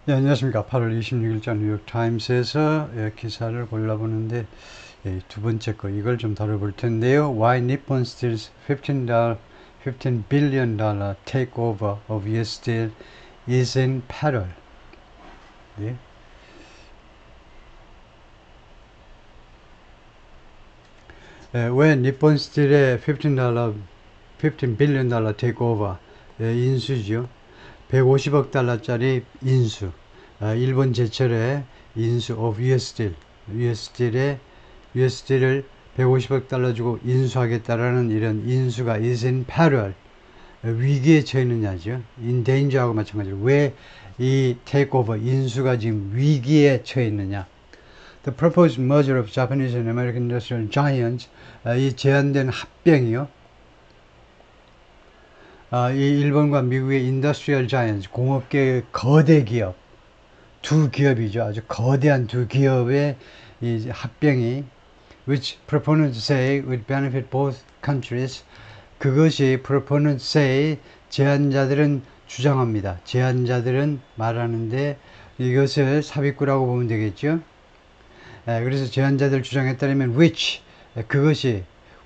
네, 안녕하십니까. 8월 26일자 뉴욕타임스에서 기사를 골라보는데 두 번째 거 이걸 좀 다뤄볼 텐데요. Why Nippon Steel's $15 billion takeover of US Steel is in peril. 예. 왜 니폰 스틸의 $15 billion takeover 인수죠. 150억 달러짜리 인수, 일본 제철의 인수 of US Steel, US Steel을 150억 달러 주고 인수하겠다라는 이런 인수가 is in peril, 위기에 처했느냐죠. in danger하고 마찬가지로 왜 이 takeover 인수가 지금 위기에 처했느냐. The proposed merger of Japanese and American industrial giants, 이 제안된 합병이요. 이 일본과 미국의 인더스트리얼 자이언트, 공업계의 거대 기업, 두 기업이죠. 아주 거대한 두 기업의 이 합병이 which proponents say would benefit both countries. 그것이 proponents say, 제안자들은 주장합니다. 제안자들은 말하는데 이것을 삽입구라고 보면 되겠죠. 그래서 제안자들 주장에 따르면 which, 그것이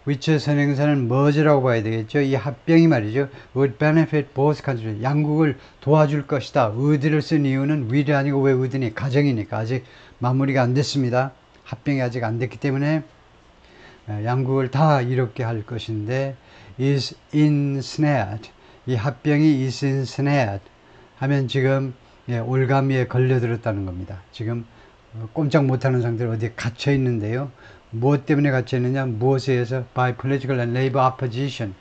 which 선행사는 merge라고 봐야 되겠죠. 이 합병이 말이죠. would benefit both countries. 양국을 도와줄 것이다. would를 쓴 이유는 will이 아니고 왜 would니? 가정이니까 아직 마무리가 안 됐습니다. 합병이 아직 안 됐기 때문에 양국을 다 이롭게 할 것인데 is ensnared. 이 합병이 is ensnared 하면 지금 올가미에 걸려들었다는 겁니다. 지금 꼼짝 못하는 상태로 어디에 갇혀 있는데요. 무엇 때문에 갇혀 있느냐? 무엇에 의해서? By political and labor opposition.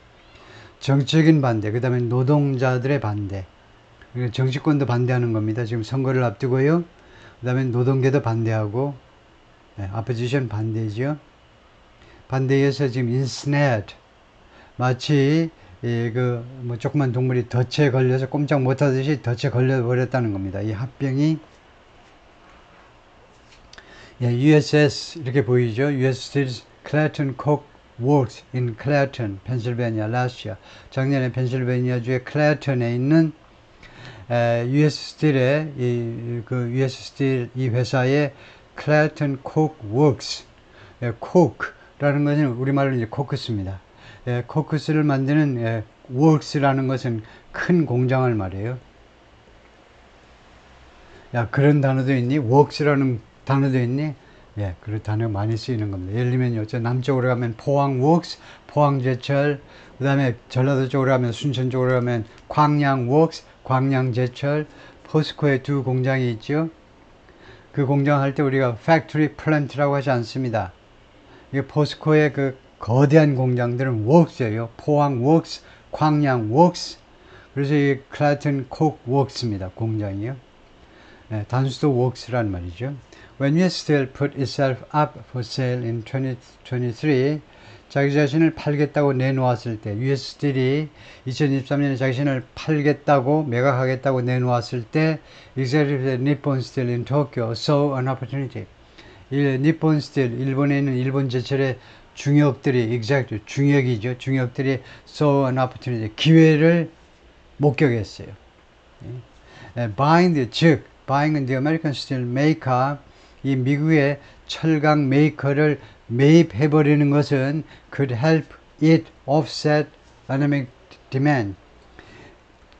정치적인 반대, 그 다음에 노동자들의 반대. 정치권도 반대하는 겁니다. 지금 선거를 앞두고요. 그 다음에 노동계도 반대하고, opposition 반대죠. 반대에 의해서 지금 ensnared. 마치 조그만 동물이 덫에 걸려서 꼼짝 못하듯이 덫에 걸려버렸다는 겁니다. 이 합병이 USS 이렇게 보이죠. US Steel's Clairton Coke Works in Clairton, 펜실베니아, last year. 작년에 펜실베니아주의 클레어턴에 있는 US Steel의 US Steel 이 회사의 Clairton Coke Works, 코크라는 것은 우리말로 이제 코크스입니다. 코크스를 만드는 works라는 것은 큰 공장을 말해요. 야, 그런 단어도 있니? works라는 단어도 있니? 예, 그런 단어가 많이 쓰이는 겁니다. 예를 들면, 남쪽으로 가면 포항 웍스, 포항제철, 그 다음에 전라도 쪽으로 가면, 순천 쪽으로 가면 광양 웍스, 광양제철, 포스코의 두 공장이 있죠. 그 공장 할 때 우리가 팩토리 플랜트라고 하지 않습니다. 이 포스코의 그 거대한 공장들은 웍스예요. 포항 웍스, 광양 웍스. 그래서 이 클라이튼 콕 웍스입니다. 공장이요. 단수도 웍스란 말이죠. When US Steel put itself up for sale in 2023, 자기 자신을 팔겠다고 내놓았을 때, US Steel이 2023년에 자기 자신을 팔겠다고, 매각하겠다고 내놓았을 때, executives at Nippon Steel in Tokyo saw an opportunity. 니폰 스틸, 일본에 있는 일본 제철의 중역들이, executive, 중역이죠. 중역들이 saw an opportunity, 기회를 목격했어요. Buying, 즉, buying the American steel maker, 이 미국의 철강 메이커를 매입해버리는 것은 could help it offset economic demand.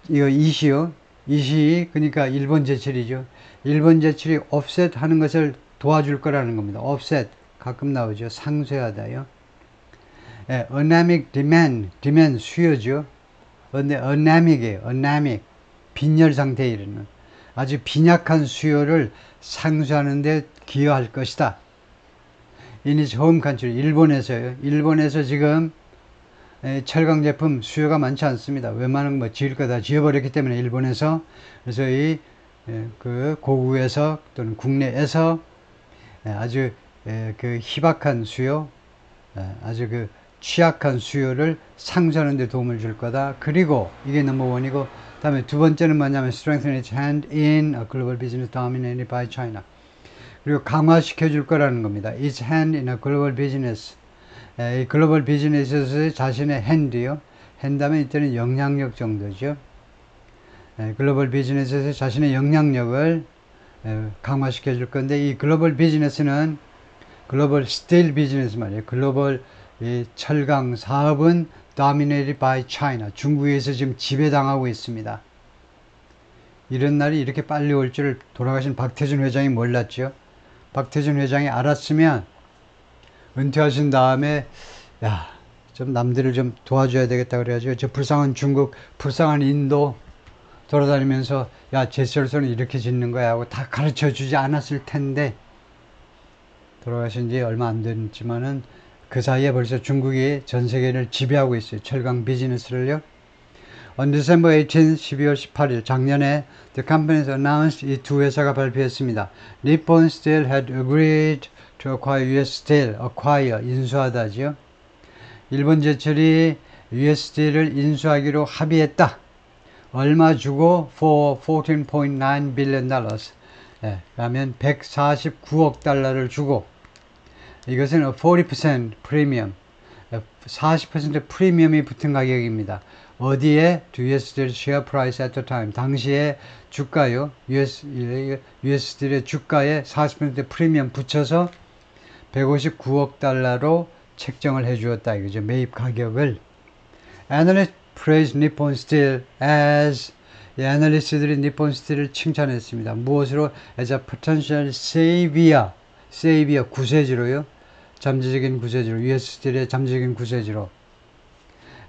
이거 이시요. 이시, 그러니까 일본 제철이죠. 일본 제철이 offset 하는 것을 도와줄 거라는 겁니다. offset, 가끔 나오죠. 상쇄하다요. anemic demand, 수요죠. 근데 anemic이에요. anemic, 빈혈 상태에 이르는. 아주 빈약한 수요를 상쇄하는 데 기여할 것이다. In its home country, 일본에서요. 일본에서 지금 철강 제품 수요가 많지 않습니다. 웬만한 거 지을 거 다 지어버렸기 때문에 일본에서. 그래서 그 고국에서 또는 국내에서 아주 그 희박한 수요, 아주 그 취약한 수요를 상쇄하는 데 도움을 줄 거다. 그리고 이게 넘버원이고, 다음에 두 번째는 뭐냐면 strengthen its hand in a global business dominated by China. 그리고 강화시켜 줄 거라는 겁니다. its hand in a global business. 이 글로벌 비즈니스에서 자신의 핸드요. 핸드하면 이때는 영향력 정도죠. 글로벌 비즈니스에서 자신의 영향력을 강화시켜 줄 건데, 이 글로벌 비즈니스는 글로벌 스틸 비즈니스 말이에요. 글로벌 철강 사업은 dominated by China. 중국에서 지금 지배당하고 있습니다. 이런 날이 이렇게 빨리 올 줄 돌아가신 박태준 회장이 몰랐죠. 박태준 회장이 알았으면 은퇴하신 다음에 좀 남들을 좀 도와줘야 되겠다 그래가지고 저 불쌍한 중국, 불쌍한 인도 돌아다니면서 제철소는 이렇게 짓는 거야 하고 다 가르쳐 주지 않았을 텐데, 돌아가신 지 얼마 안 됐지만은 그 사이에 벌써 중국이 전 세계를 지배하고 있어요. 철강 비즈니스를요. On December 18, 12월 18일, 작년에 the companies announced 이 두 회사가 발표했습니다. Nippon Steel had agreed to acquire US Steel, acquire, 인수하다지요. 일본 제철이 US Steel을 인수하기로 합의했다. 얼마 주고? For $14.9 billion. 그러면 149억 달러를 주고, 이것은 40% 프리미엄, 40% 프리미엄이 붙은 가격입니다. 어디에? US Steel share price at the time. 당시에 주가요. US Steel의 주가에 40% 프리미엄 붙여서 159억 달러로 책정을 해 주었다. 이거죠. 매입 가격을. Analyst praised Nippon Steel as, 애널리스트들이 니폰 스틸을 칭찬했습니다. 무엇으로? As a potential savior, 구세주로요. 잠재적인 구세주로, US 스틸의 잠재적인 구세주로.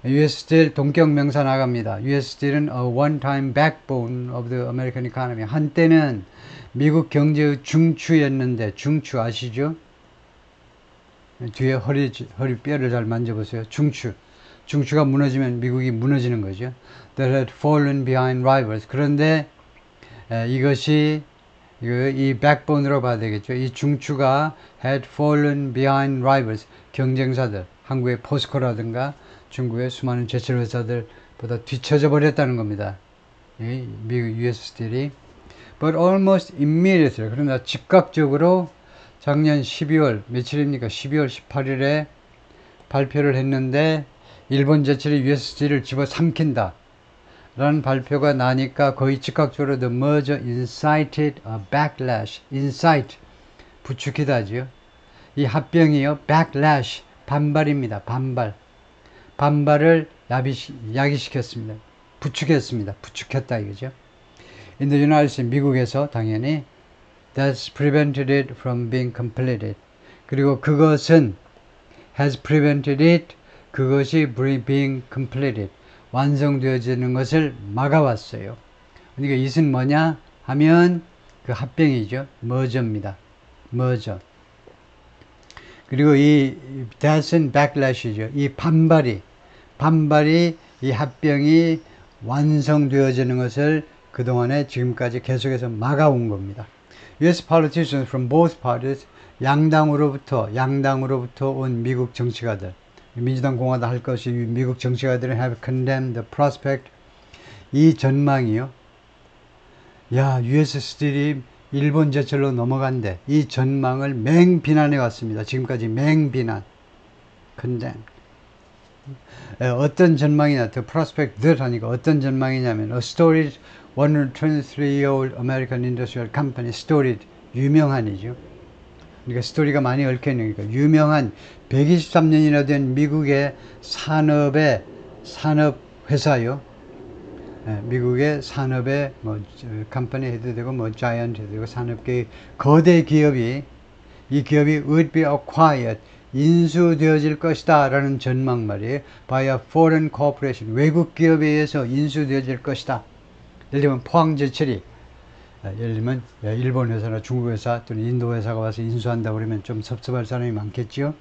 US Steel 동격 명사 나갑니다. US Steel은 a one-time backbone of the American economy. 한때는 미국 경제의 중추였는데, 중추 아시죠? 뒤에 허리 뼈를 잘 만져보세요. 중추가 무너지면 미국이 무너지는 거죠. That had fallen behind rivals. 그런데 이것이 이 backbone으로 봐야 되겠죠. 이 중추가 had fallen behind rivals. 경쟁사들, 한국의 포스코라든가 중국의 수많은 제철 회사들보다 뒤처져 버렸다는 겁니다. 미국 US 스틸이. But almost immediately, 그러나 즉각적으로 작년 12월, 며칠입니까? 12월 18일에 발표를 했는데, 일본 제철이 US 스틸을 집어삼킨다 라는 발표가 나니까 거의 즉각적으로 the merger incited a backlash. incite, 부추기다죠. 이 합병이요, backlash, 반발입니다. 반발을 야기시켰습니다. 부추겼다 이거죠. In the United States, 미국에서 당연히 that's prevented it from being completed. 그리고 그것은 has prevented it, 그것이 being completed, 완성되어지는 것을 막아왔어요. 그러니까 이것은 뭐냐 하면 그 합병이죠. merger입니다. merger. 그리고 이 that은 backlash이죠. 이 반발이 이 합병이 완성되어지는 것을 그동안에 지금까지 계속해서 막아온 겁니다. US politicians from both parties, 양당으로부터 온 미국 정치가들, 민주당 공화당 할 것이 미국 정치가들은 have condemned the prospect, 이 전망이요. US 스틸이 일본 제철로 넘어간대. 이 전망을 맹비난해 왔습니다. 지금까지 맹비난. condemn. 어떤 전망이냐, the prospect that 하니까 어떤 전망이냐면 a storied 123-year-old American industrial company, storied, 유명한이죠. 그러니까 스토리가 많이 얽혀있는 거니까 유명한 123년이나 된 미국의 산업 회사요. 미국의 산업의 컴퍼니 해도 되고 자이언트 해도 되고 산업계의 거대 기업이, 이 기업이 would be acquired, 인수되어질 것이다 라는 전망 말이에요. by a foreign corporation, 외국 기업에 의해서 인수되어질 것이다. 예를 들면 포항제철이, 예를 들면 일본 회사나 중국 회사 또는 인도 회사가 와서 인수한다 그러면 좀 섭섭할 사람이 많겠죠.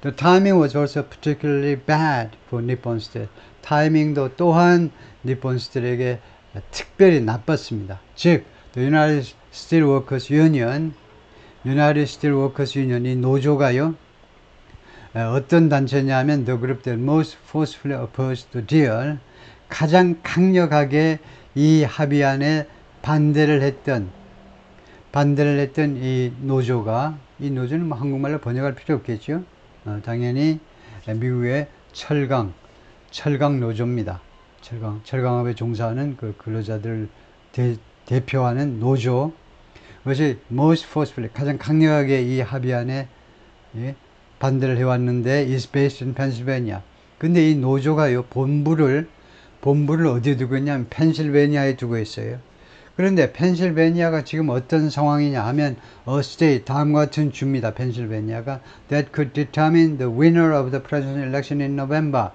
The timing was also particularly bad for Nippon Steel. 타이밍도 또한 니폰 스틸에게 특별히 나빴습니다. 즉, the United Steelworkers Union, 이 노조가요, 어떤 단체냐면 the group that most forcefully opposed the deal, 가장 강력하게 이 합의안에 반대를 했던 이 노조가, 이 노조는 한국말로 번역할 필요 없겠죠. 당연히 미국의 철강 노조입니다. 철강업에 종사하는 그 근로자들을 대표하는 노조, 그것이 most forcefully, 가장 강력하게 이 합의안에 예, 반대를 해왔는데 is based in Pennsylvania. 근데 이 노조가요, 본부를 어디에 두고 있냐면 펜실베니아에 두고 있어요. 그런데 펜실베니아가 지금 어떤 상황이냐 하면 a state, 다음과 같은 주입니다. 펜실베니아가 that could determine the winner of the presidential election in November.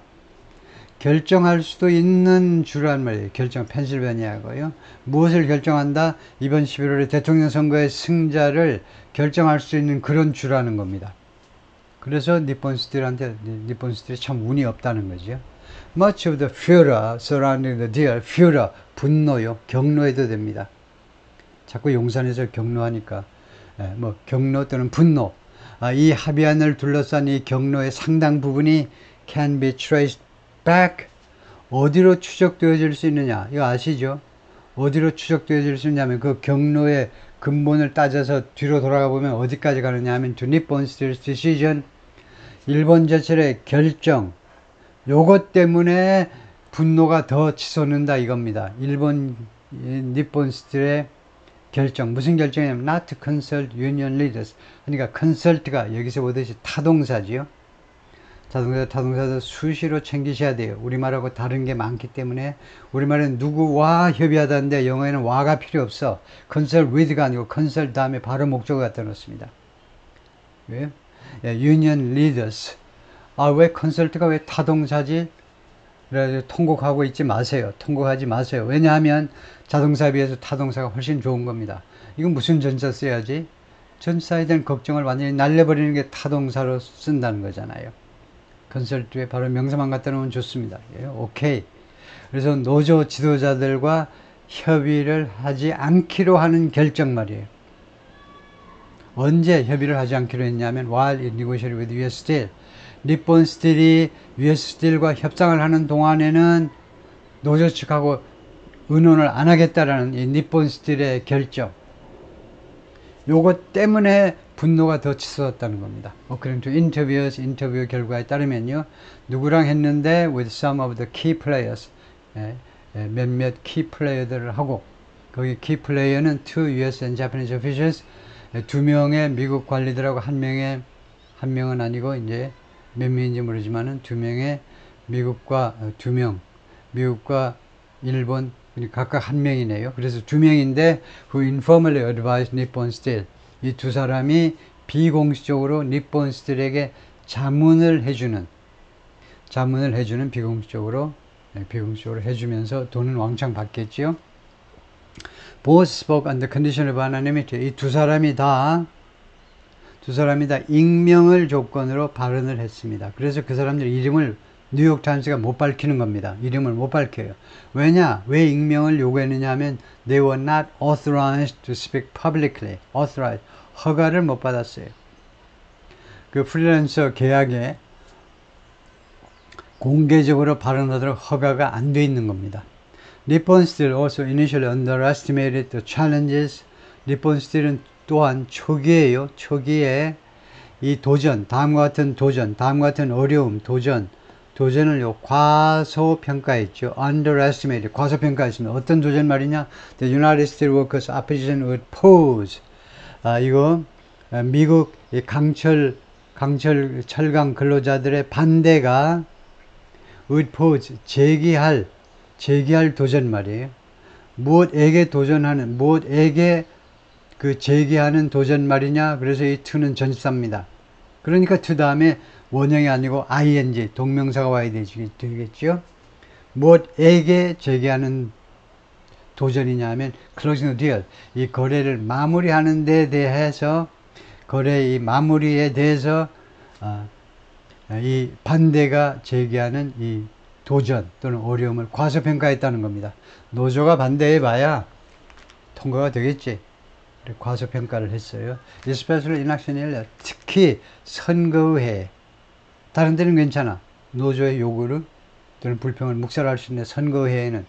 결정할 수도 있는 주란 말이에요. 펜실베니아고요. 무엇을 결정한다? 이번 11월에 대통령 선거의 승자를 결정할 수 있는 그런 주라는 겁니다. 그래서 니폰 스틸이 참 운이 없다는 거죠. Much of the furor surrounding the deal, furor, 분노요. 경로해도 됩니다. 자꾸 용산에서 경로하니까 경로 또는 분노. 이 합의안을 둘러싼 이 경로의 상당 부분이 can be traced back. 어디로 추적되어질 수 있느냐? 이거 아시죠? 어디로 추적되어질 수 있냐면 그 경로의 근본을 따져서 뒤로 돌아가 보면 어디까지 가느냐 하면 to Nippon Steel's decision. 일본 제철의 결정. 요것 때문에 분노가 더 치솟는다 이겁니다. 일본 니폰 스틸의 결정. 무슨 결정이냐면 not to consult union leaders. 그러니까 consult가 여기서 보듯이 타동사지요. 타동사도 수시로 챙기셔야 돼요. 우리말하고 다른 게 많기 때문에 우리말은 누구와 협의하다는데 영어에는 와가 필요 없어. consult with가 아니고 consult 다음에 바로 목적어 갖다 놓습니다. 왜요? union leaders. 왜 consult가 왜 타동사지? 그래서 통곡하고 있지 마세요. 통곡하지 마세요. 왜냐하면 자동사에 비해서 타동사가 훨씬 좋은 겁니다. 이건 무슨 전사 써야지? 전사에 대한 걱정을 완전히 날려버리는 게 타동사로 쓴다는 거잖아요. 컨설트에 바로 명사만 갖다 놓으면 좋습니다. 예, 오케이. 그래서 노조 지도자들과 협의를 하지 않기로 하는 결정 말이에요. 언제 협의를 하지 않기로 했냐면 while it negotiated with US Steel. 니폰 스틸이 US 스틸과 협상을 하는 동안에는 노조 측하고 의논을 안 하겠다라는 이 니폰 스틸의 결정. 요것 때문에 분노가 더 치솟았다는 겁니다. According to interviews, 인터뷰 결과에 따르면요. 누구랑 했는데 with some of the key players. 몇몇 key player들을 하고 거기 key player는 two US and Japanese officials. 두 명의 미국 관리들하고 한 명은 아니고 이제 몇 명인지 모르지만은 두 명의 미국과 일본 각각 한 명이네요. 그래서 두 명인데 who informally advised Nippon Steel. 이 두 사람이 비공식적으로 니폰 스틸에게 자문을 해주는 비공식적으로 해주면서 돈은 왕창 받겠지요. Both spoke on the condition of anonymity. 이 두 사람이 다 익명을 조건으로 발언을 했습니다. 그래서 그 사람들 이름을 뉴욕타임스가 못 밝히는 겁니다. 이름을 못 밝혀요. 왜 익명을 요구했느냐 하면 they were not authorized to speak publicly. authorized. 허가를 못 받았어요. 그 프리랜서 계약에 공개적으로 발언하도록 허가가 안 돼 있는 겁니다. 니폰 스틸 also initially underestimated the challenges. 니폰 스틸은 또한 초기에 이 도전, 다음과 같은 어려움, 도전을 과소평가했죠. underestimated, 과소평가했습니다. 어떤 도전 말이냐? The United States Workers Opposition would pose. 이거 미국 철강 근로자들의 반대가 would pose, 제기할 도전 말이에요. 무엇에게 제기하는 도전 말이냐? 그래서 이 to는 전치사입니다. 그러니까 to 다음에 원형이 아니고 ing, 동명사가 와야 되겠죠? 무엇에게 제기하는 도전이냐 하면 closing the deal. 이 거래를 마무리하는 데 대해서 이 마무리에 대해서 이 반대가 제기하는 이 도전 또는 어려움을 과소평가했다는 겁니다. 노조가 반대해봐야 통과가 되겠지. 과소평가를 했어요. Especially in election year, 특히 선거회. 다른 데는 괜찮아. 노조의 요구를 또는 불평을 묵살할 수 있는 선거회에는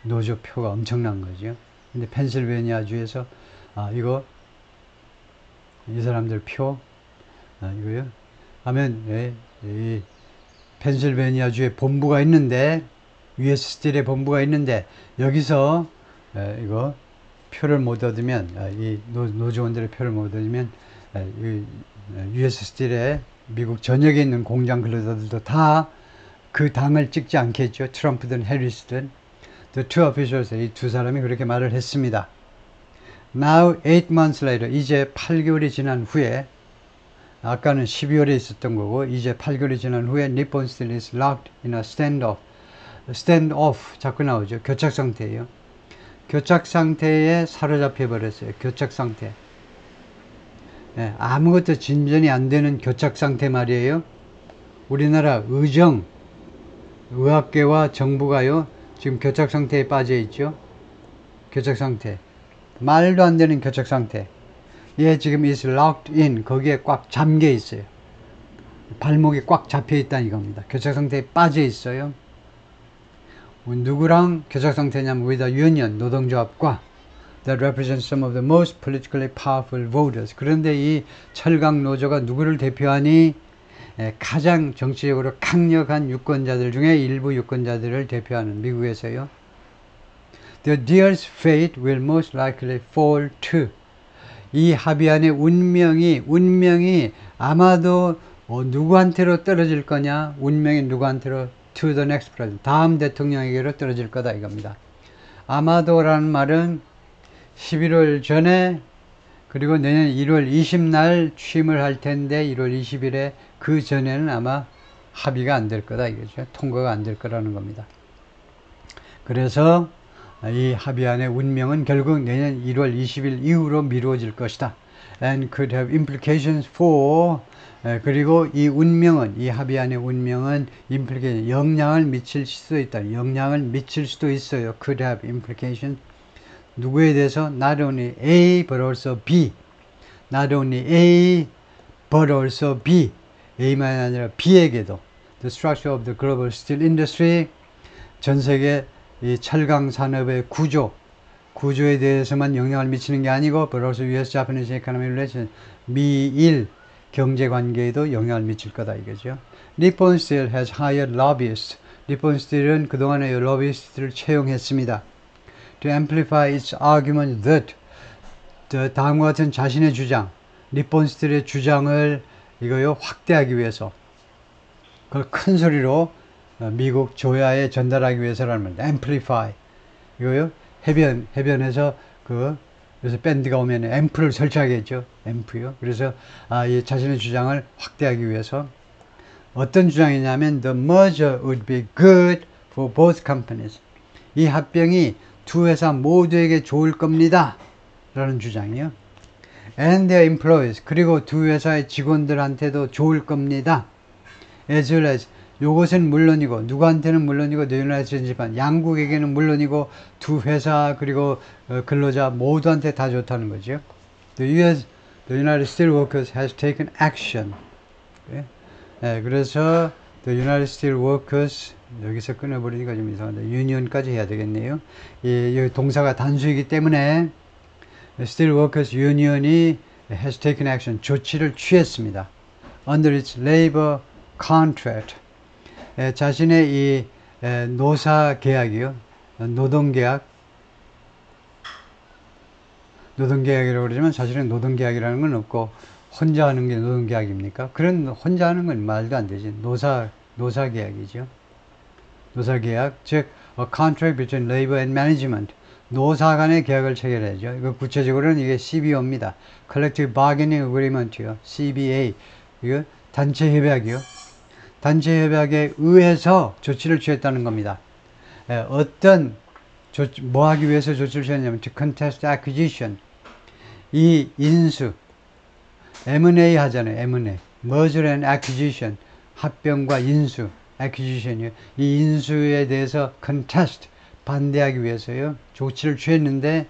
노조 표가 엄청난 거죠. 근데 펜실베니아 주에서 이 사람들 표 이거요. 하면 이 펜실베니아 주에 본부가 있는데 US 스틸의 본부가 있는데 여기서 이거 표를 못 얻으면 이 노조원들의 표를 못 얻으면 US 스틸의 미국 전역에 있는 공장 근로자들도 다 그 당을 찍지 않겠죠. 트럼프든 해리스든. The two officials, 이 두 사람이 그렇게 말을 했습니다. Now 8 months later, 이제 8개월이 지난 후에, 아까는 12월에 있었던 거고 이제 8개월이 지난 후에 Nippon Steel is locked in a standoff 자꾸 나오죠. 교착 상태예요. 교착 상태에 사로잡혀 버렸어요. 교착 상태. 예, 아무것도 진전이 안 되는 교착 상태 말이에요. 우리나라 의학계와 정부가요 지금 교착 상태에 빠져 있죠. 교착 상태. 말도 안 되는 교착 상태. 얘 지금 is locked in, 거기에 꽉 잠겨 있어요. 발목이 꽉 잡혀 있다는 이겁니다. 교착 상태에 빠져 있어요. 누구랑 교착 상태냐면 with a union, 노동조합과 that represents some of the most politically powerful voters. 그런데 이 철강 노조가 누구를 대표하니? 가장 정치적으로 강력한 유권자들 중에 일부 유권자들을 대표하는 미국에서요. The deal's fate will most likely fall to. 이 합의안의 운명이 아마도 누구한테로 떨어질 거냐? 운명이 누구한테로? To the next president. 다음 대통령에게로 떨어질 거다 이겁니다. 아마도라는 말은 11월 전에 그리고 내년 1월 20날 취임을 할 텐데 1월 20일에 그 전에는 아마 합의가 안 될 거다 이거죠. 통과가 안 될 거라는 겁니다. 그래서 이 합의안의 운명은 결국 내년 1월 20일 이후로 미루어질 것이다. And could have implications for 그리고 이 운명은 이 합의안의 운명은 implication 영향을 미칠 수도 있다. 영향을 미칠 수도 있어요. Could have implications 누구에 대해서 not only A but also B. Not only A but also B. A만이 아니라 B에게도 The structure of the global steel industry 전 세계 이 철강 산업의 구조에 대해서만 영향을 미치는 게 아니고 but also US-Japanese economic relations 미일 경제 관계에도 영향을 미칠 거다 이거죠. Nippon Steel has hired lobbyists. Nippon Steel은 그동안의 로비스트를 채용했습니다. To amplify its argument that 다음과 같은 자신의 주장, 니폰 스틸의 주장을 이거요 확대하기 위해서 그걸 큰 소리로 미국 조야에 전달하기 위해서라는 말입니다. amplify 이거요 해변에서 그래서 밴드가 오면 앰프를 설치하겠죠. 앰프요. 그래서 이 자신의 주장을 확대하기 위해서 어떤 주장이냐면 the merger would be good for both companies. 이 합병이 두 회사 모두에게 좋을 겁니다. 라는 주장이요. And their employees. 그리고 두 회사의 직원들한테도 좋을 겁니다. As well as 요것은 물론이고 누구한테는 물론이고 the United States 양국에게는 물론이고 두 회사 그리고 근로자 모두한테 다 좋다는 거죠. The United Steelworkers has taken action. 그래서 The United Steelworkers 여기서 끊어버리니까 좀 이상한데 union까지 해야 되겠네요. 이 동사가 단수이기 때문에 Steelworkers Union이 has taken action 조치를 취했습니다. Under its labor contract 자신의 이 노사 계약이요 노동계약이라고 그러지만 사실은 노동계약이라는 건 없고 혼자 하는 게 노동계약입니까? 그런 혼자 하는 건 말도 안 되지. 노사계약이죠. 노사계약, 즉 a contract between labor and management. 노사 간의 계약을 체결하죠. 이거 구체적으로는 이게 CBO입니다. Collective Bargaining Agreement요. CBA. 이거 단체 협약이요. 단체 협약에 의해서 조치를 취했다는 겁니다. 어떤 뭐 하기 위해서 조치를 취했냐면 to contest acquisition. 이 인수 M&A 하잖아요. M&A. Merger and Acquisition. 합병과 인수. Acquisition이요. 이 인수에 대해서 contest. 반대하기 위해서요. 조치를 취했는데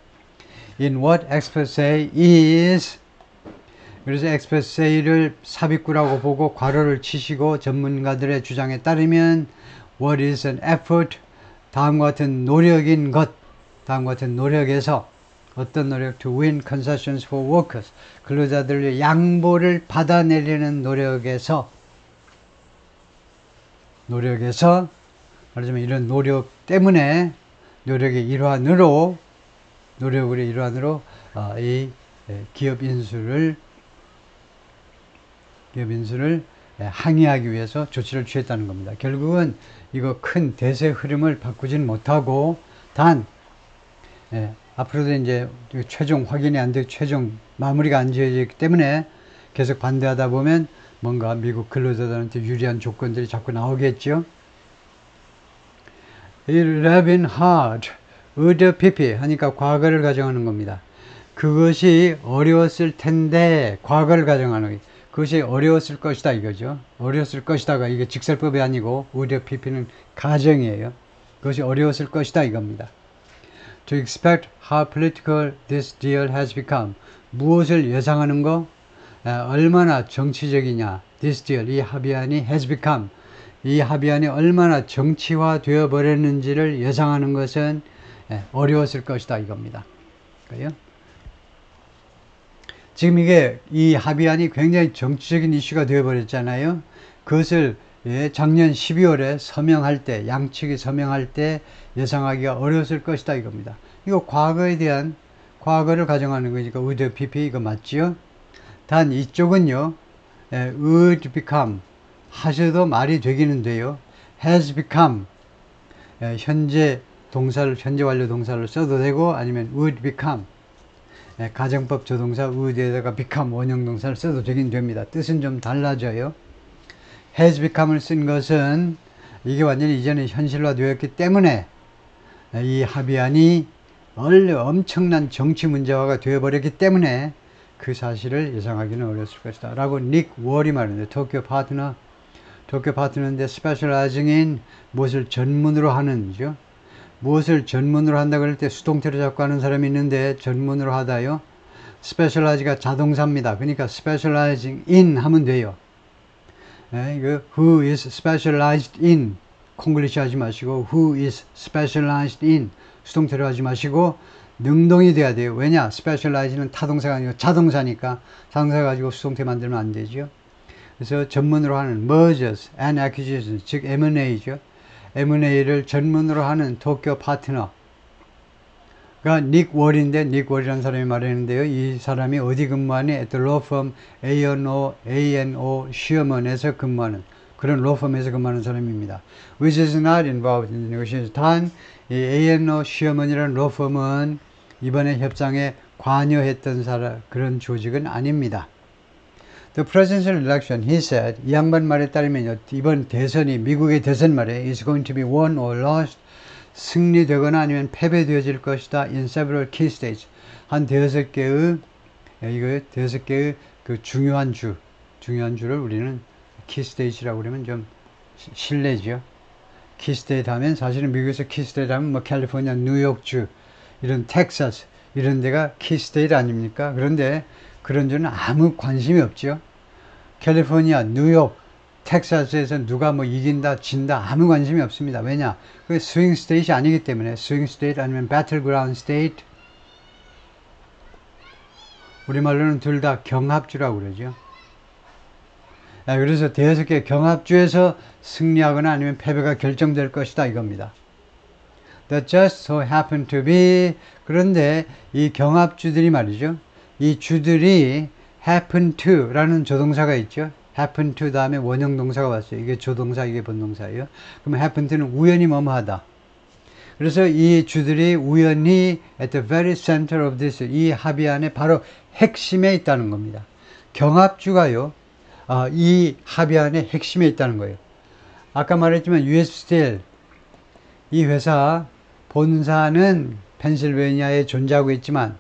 in what experts say is 그래서 experts say를 삽입구라고 보고 괄호를 치시고 전문가들의 주장에 따르면 what is an effort 다음과 같은 노력인 것 다음과 같은 노력에서 어떤 노력 to win concessions for workers 근로자들의 양보를 받아내려는 노력에서 말하자면 이런 노력 때문에 노력의 일환으로 이 기업 인수를 항의하기 위해서 조치를 취했다는 겁니다. 결국은 이거 큰 대세 흐름을 바꾸지는 못하고 단 앞으로도 이제 최종 확인이 안 되고 최종 마무리가 안 지어지기 때문에 계속 반대하다 보면 뭔가 미국 근로자들한테 유리한 조건들이 자꾸 나오겠죠. 이 레빈 하드 의드 피피 하니까 과거를 가정하는 겁니다. 그것이 어려웠을 텐데 과거를 가정하는 거예요. 그것이 어려웠을 것이다 이거죠. 어려웠을 것이다가 이게 직설법이 아니고 의드 피피는 가정이에요. 그것이 어려웠을 것이다 이겁니다. To expect how political this deal has become. 무엇을 예상하는 거? 얼마나 정치적이냐. This deal, 이 합의안이 has become. 이 합의안이 얼마나 정치화 되어 버렸는지를 예상하는 것은 어려웠을 것이다 이겁니다. 그래요? 지금 이 합의안이 굉장히 정치적인 이슈가 되어 버렸잖아요. 그것을 작년 12월에 서명할 때, 양측이 서명할 때 예상하기가 어려웠을 것이다 이겁니다. 이거 과거를 가정하는 거니까 would PP 이거 맞지요? 단 이쪽은요, would become 하셔도 말이 되기는 돼요. has become 현재 완료 동사를 써도 되고 아니면 would become 가정법 조동사 would에다가 become 원형 동사를 써도 되긴 됩니다. 뜻은 좀 달라져요. has become을 쓴 것은 이게 완전히 이전에 현실화 되었기 때문에 이 합의안이 엄청난 정치 문제화가 되어버렸기 때문에 그 사실을 예상하기는 어려웠을 것이다 라고 닉 월이 말하는데 도쿄 파트너인데 specializing in 무엇을 전문으로 하는죠. 무엇을 전문으로 한다 그럴 때 수동태로 자꾸 하는 사람이 있는데 전문으로 하다요. specialize가 자동사입니다. 그러니까 specializing in 하면 돼요. who is specialized in 콩글리시 하지 마시고 who is specialized in 수동태로 하지 마시고 능동이 돼야 돼요. 왜냐? specialize는 타동사가 아니고 자동사니까 자동사 가지고 수동태 만들면 안 되죠. 그래서 전문으로 하는 mergers and acquisitions 즉 M&A죠. M&A를 전문으로 하는 도쿄 파트너가 닉 월인데 닉 월이라는 사람이 말했는데요. 이 사람이 어디 근무하니? at the law firm A&O 시어먼에서 근무하는 그런 로펌에서 근무하는 사람입니다. which is not involved in the negotiation. 단 이 A&O 시어먼이라는 로펌은 이번에 협상에 관여했던 그런 조직은 아닙니다. The presidential election, he said, 이 양반 말에 따르면 이번 대선이 미국의 대선 말에 is going to be won or lost, 승리되거나 아니면 패배되어질 것이다 in several key states. 한 대여섯 개의 그 중요한 주를 우리는 key states라고 그러면 좀 실례죠. key state 하면 사실은 미국에서 key state 하면 뭐 캘리포니아, 뉴욕주, 이런 텍사스 이런 데가 key state 아닙니까? 그런데 그런 데는 아무 관심이 없죠. 캘리포니아, 뉴욕, 텍사스에서 누가 뭐 이긴다, 진다 아무 관심이 없습니다. 왜냐? 그게 스윙 스테이트이 아니기 때문에 스윙 스테이트 아니면 배틀그라운드 스테이트 우리말로는 둘 다 경합주라고 그러죠. 그래서 대여섯 개 경합주에서 승리하거나 아니면 패배가 결정될 것이다 이겁니다. That just so happen to be 그런데 이 경합주들이 말이죠. 이 주들이 happen to 라는 조동사가 있죠. happen to 다음에 원형 동사가 왔어요. 이게 조동사 이게 본동사예요. 그러면 happen to는 우연히 뭐뭐하다. 그래서 이 주들이 우연히 at the very center of this 이 합의안의 바로 핵심에 있다는 겁니다. 경합주가요. 이 합의안의 핵심에 있다는 거예요. 아까 말했지만 US Steel 이 회사 본사는 펜실베니아에 존재하고 있지만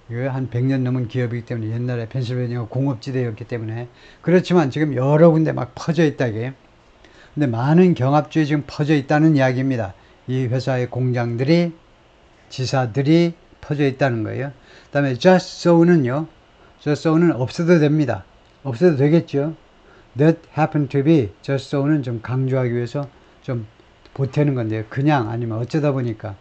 한 100년 넘은 기업이기 때문에 옛날에 펜실베니아가 공업지대였기 때문에 그렇지만 지금 여러 군데 막 퍼져 있다 이게. 근데 많은 경합주에 지금 퍼져 있다는 이야기입니다. 이 회사의 공장들이 지사들이 퍼져 있다는 거예요. 그 다음에 just so는요. just so는 없어도 됩니다. 없어도 되겠죠. That happen to be just so는 좀 강조하기 위해서 좀 보태는 건데요. 그냥 아니면 어쩌다 보니까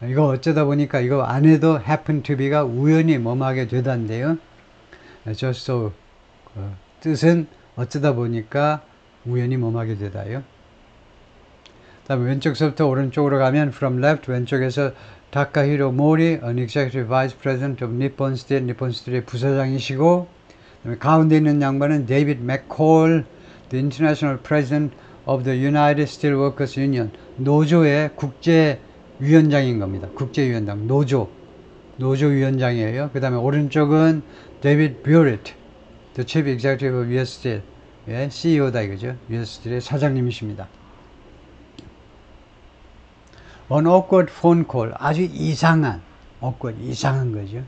이거 안 해도 happen to be가 우연히 뭐하게 되단데요. just so 뜻은 어쩌다 보니까 우연히 뭐하게 되다요. 다음에 왼쪽서부터 오른쪽으로 가면 from left 왼쪽에서 다카히로 모리, an executive vice president of Nippon Steel, 니폰 스틸의 부사장이시고, 그다음에 가운데 있는 양반은 데이빗 맥콜, the international president of the United Steelworkers Union, 노조의 국제위원장인 겁니다. 국제위원장, 노조위원장이에요. 그 다음에 오른쪽은 데이빗 뷰리트, the chief executive of US Steel, 예, CEO다 이거죠. US Steel의 사장님이십니다. An awkward phone call, 아주 이상한, 이상한 거죠.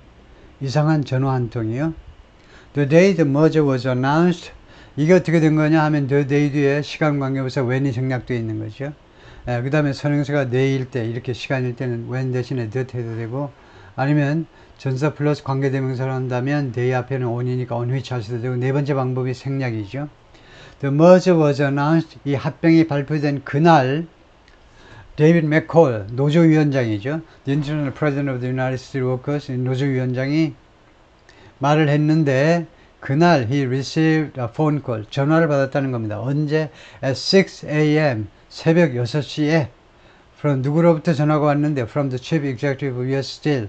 이상한 전화 한 통이요. The day the merger was announced, 이게 어떻게 된 거냐 하면 the day 뒤에 시간 관계부사 when이 생략되어 있는 거죠. 그 다음에 선행사가 내일 때, 이렇게 시간일 때는 when 대신에 that 해도 되고, 아니면 전사 플러스 관계대명사를 한다면 day 앞에는 on이니까 on which 하셔도 되고, 네 번째 방법이 생략이죠. The merger was announced, 이 합병이 발표된 그날, 데이빗 맥콜, 노조위원장이죠. The International President of the United Steelworkers, 노조위원장이 말을 했는데 그날 he received a phone call, 전화를 받았다는 겁니다. 언제? At 6 a.m. 새벽 6시에 from 누구로부터 전화가 왔는데 from the chief executive of US Steel,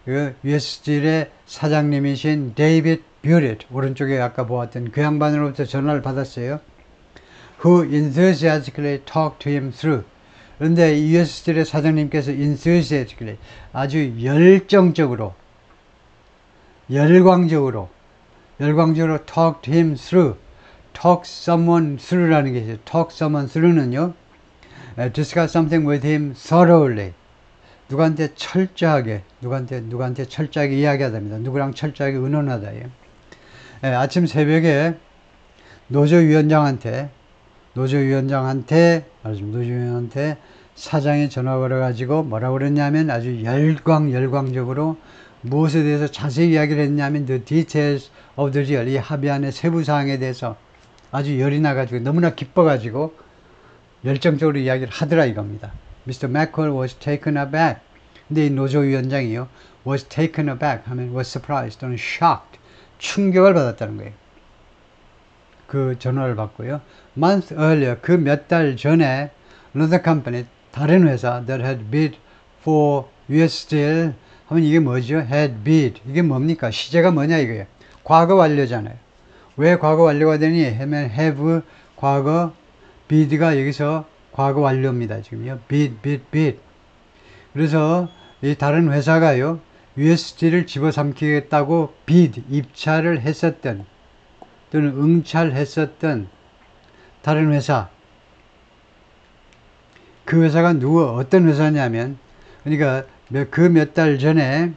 US Steel의 사장님이신 데이빗 뷰리트, 오른쪽에 아까 보았던 그 양반으로부터 전화를 받았어요. Who enthusiastically talked to him through. 그런데 US Steel의 사장님께서 enthusiastically, 아주 열광적으로 talk to him through, talk someone through라는 게 있어요. talk someone through는요, discuss something with him thoroughly, 누구한테 철저하게 이야기하답니다. 누구랑 철저하게 의논하다예요. 아침 새벽에 노조위원장한테 사장이 전화 걸어가지고 뭐라고 그랬냐면 아주 열광적으로 무엇에 대해서 자세히 이야기를 했냐면 the details of the deal, 이 합의안의 세부사항에 대해서 아주 열이 나가지고 너무나 기뻐가지고 열정적으로 이야기를 하더라 이겁니다. Mr. McCall was taken aback. 근데 이 노조위원장이요, was taken aback 하면 was surprised 또는 shocked, 충격을 받았다는 거예요. 그 전화를 받고요. Month earlier, 그 몇 달 전에 another company, 다른 회사 that had bid for US Steel 하면 이게 뭐죠? had bid. 이게 뭡니까? 시제가 뭐냐 이거예요. 과거 완료잖아요. 왜 과거 완료가 되니? 하면 have 과거, bid가 여기서 과거 완료입니다. 지금요. bid. 그래서 이 다른 회사가요, US Steel을 집어삼키겠다고 bid, 입찰을 했었던 또는 응찰했었던 다른 회사, 그 회사가 어떤 회사냐면, 그러니까 그 몇 달 전에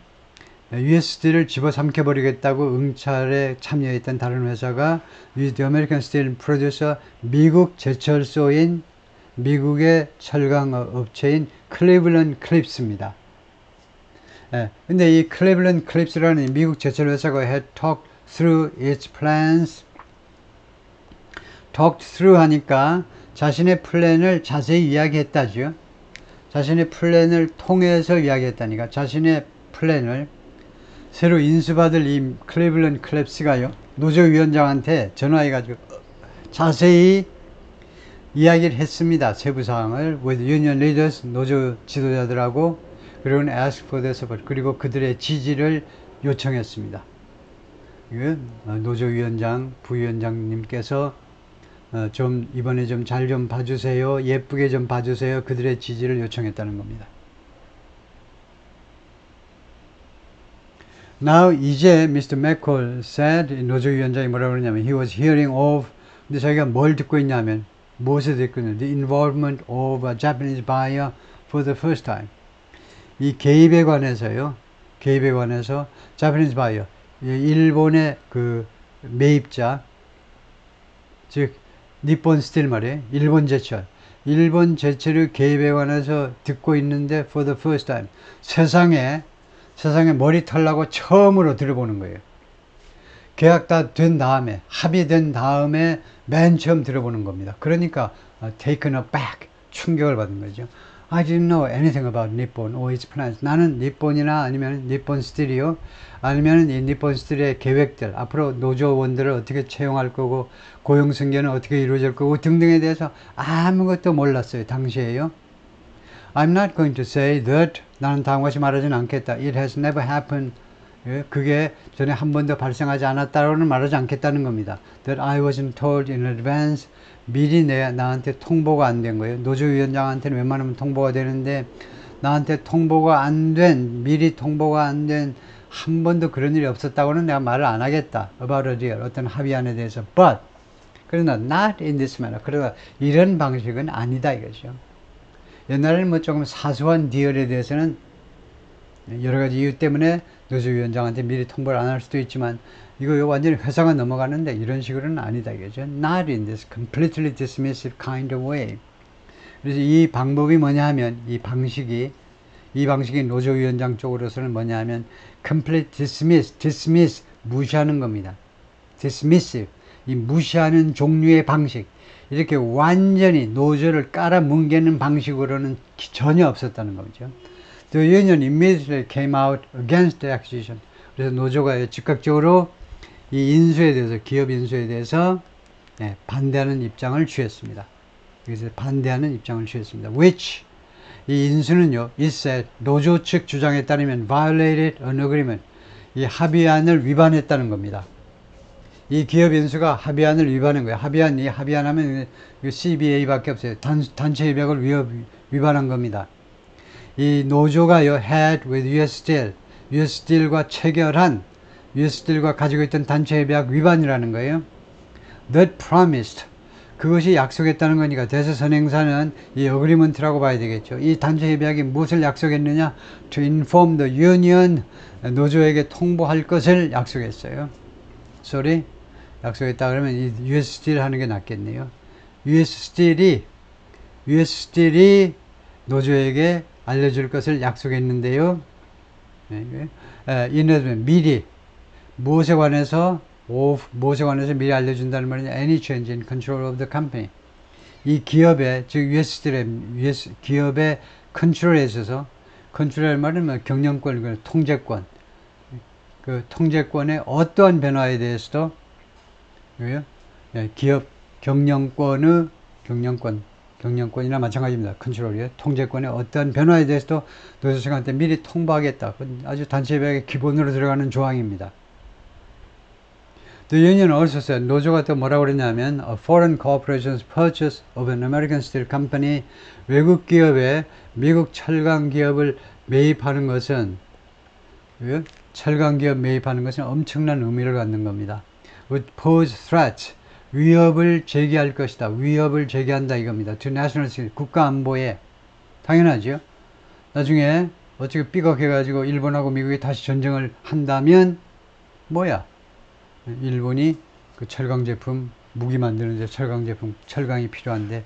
US Steel을 집어삼켜버리겠다고 응찰에 참여했던 다른 회사가 The American Steel Producer, 미국 제철소인, 미국의 철강 업체인 클리블랜드 클립스입니다. 근데 이 클리블랜드 클립스라는 미국 제철 회사가 had talked through its plans, talked through 하니까 자신의 플랜을 자세히 이야기했다죠. 자신의 플랜을 통해서 이야기했다니까, 자신의 플랜을 새로 인수받을 이 클리블랜드 클립스가요, 노조위원장한테 전화해가지고 자세히 이야기를 했습니다. 세부사항을 with union leaders, 노조 지도자들하고, 그리고 ask for their support, 그리고 그들의 지지를 요청했습니다. 노조위원장, 부위원장님께서 이번에 좀 잘 좀 봐주세요. 예쁘게 좀 봐주세요. 그들의 지지를 요청했다는 겁니다. Now, 이제 Mr. McCall said, 노조위원장이 뭐라고 그러냐면 he was hearing of, 근데 자기가 뭘 듣고 있냐면, 무엇을 듣고 있냐면 the involvement of a Japanese buyer for the first time. 이 개입에 관해서 Japanese buyer, 일본의 그 매입자, 즉 니폰 스틸 말이에요. 일본 제철의 개입에 관해서 듣고 있는데 for the first time, 세상에 머리 털라고 처음으로 들어보는 거예요. 계약 다 된 다음에, 합의된 다음에 맨 처음 들어보는 겁니다. 그러니까 taken aback, 충격을 받은 거죠. I didn't know anything about Nippon or its plans. 나는 니폰이나 아니면 니폰 스틸이요. 아니면 이 니폰 스틸의 계획들, 앞으로 노조원들을 어떻게 채용할 거고, 고용 승계는 어떻게 이루어질 거고 등등에 대해서 아무것도 몰랐어요. 당시에요. I'm not going to say that. 나는 다음과 같이 말하지는 않겠다. It has never happened. 그게 전에 한 번도 발생하지 않았다고는 말하지 않겠다는 겁니다. That I wasn't told in advance. 미리 나한테 통보가 안 된 거예요. 노조위원장한테는 웬만하면 통보가 되는데 나한테 통보가 안 된, 미리 통보가 안 된 한 번도 그런 일이 없었다고는 내가 말을 안 하겠다. About a deal. 어떤 합의안에 대해서. But 그러나 not in this manner. 그러나 이런 방식은 아니다 이거죠. 옛날에는 뭐 조금 사소한 디얼에 대해서는 여러 가지 이유 때문에 노조위원장한테 미리 통보를 안 할 수도 있지만 이거 완전히 회사가 넘어가는데 이런 식으로는 아니다 이거죠. Not in this completely dismissive kind of way. 그래서 이 방법이 뭐냐 하면 이 방식이 노조위원장 쪽으로서는 뭐냐 하면 complete dismiss 무시하는 겁니다. dismissive 이 무시하는 종류의 방식 이렇게 완전히 노조를 깔아뭉개는 방식으로는 전혀 없었다는 거죠. The union immediately came out against the acquisition. 그래서 노조가 즉각적으로 이 인수에 대해서 기업 인수에 대해서 반대하는 입장을 취했습니다. 그래서 반대하는 입장을 취했습니다. Which 이 인수는요, it said 노조 측 주장에 따르면 violated an agreement 이 합의안을 위반했다는 겁니다. 이 기업 인수가 합의안을 위반한 거예요. 이 합의안 하면 CBA밖에 없어요. 단체 협약을 위반한 겁니다. 이 노조가요, had with US Steel과 체결한 US Steel과 가지고 있던 단체 협약 위반이라는 거예요. That promised 그것이 약속했다는 거니까 대서선행사는 이 어그리먼트라고 봐야 되겠죠. 이 단체 협약이 무엇을 약속했느냐? To inform the union 노조에게 통보할 것을 약속했어요. sorry 약속했다 그러면 이 US Steel 하는 게 낫겠네요. US Steel이 노조에게 알려줄 것을 약속했는데요. 이는 미리 무엇에 관해서 미리 알려준다는 말이냐? Any change in control of the company. 이 기업의 즉 US 기업의 컨트롤에 있어서 컨트롤 말은 뭐 경영권, 통제권. 그 통제권의 어떠한 변화에 대해서도 기업 경영권이나 마찬가지입니다. 컨트롤이요. 통제권의 어떠한 변화에 대해서도 노조청한테 미리 통보하겠다. 아주 단체 협약의 기본으로 들어가는 조항입니다. The union also said, 노조가 또 뭐라고 그랬냐면, a foreign corporation's purchase of an American steel company, 외국 기업의 미국 철강 기업을 매입하는 것은, 철강 기업 매입하는 것은 엄청난 의미를 갖는 겁니다. Would pose threats, 위협을 제기할 것이다. 위협을 제기한다 이겁니다. To national security, 국가 안보에. 당연하죠. 나중에 어떻게 삐걱해가지고 일본하고 미국이 다시 전쟁을 한다면, 뭐야? 일본이 그 철강 제품, 무기 만드는데 철강 제품, 철강이 필요한데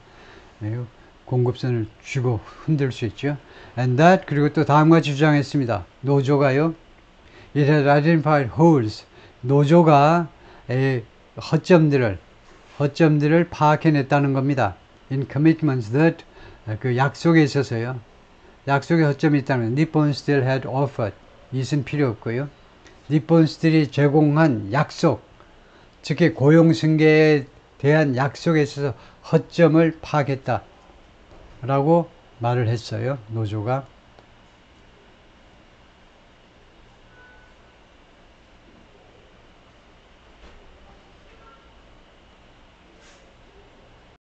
공급선을 쥐고 흔들 수 있죠. And that 그리고 또 다음과 같이 주장했습니다. 노조가요. It had identified holes. 노조가 허점들을 파악해냈다는 겁니다. In commitments that 그 약속에 있어서요. 약속에 허점이 있다는 거예요. Nippon Steel had offered. 이것은 필요 없고요. 니폰 스틸이 제공한 약속, 특히 고용 승계에 대한 약속에 있어서 허점을 파악했다 라고 말을 했어요. 노조가.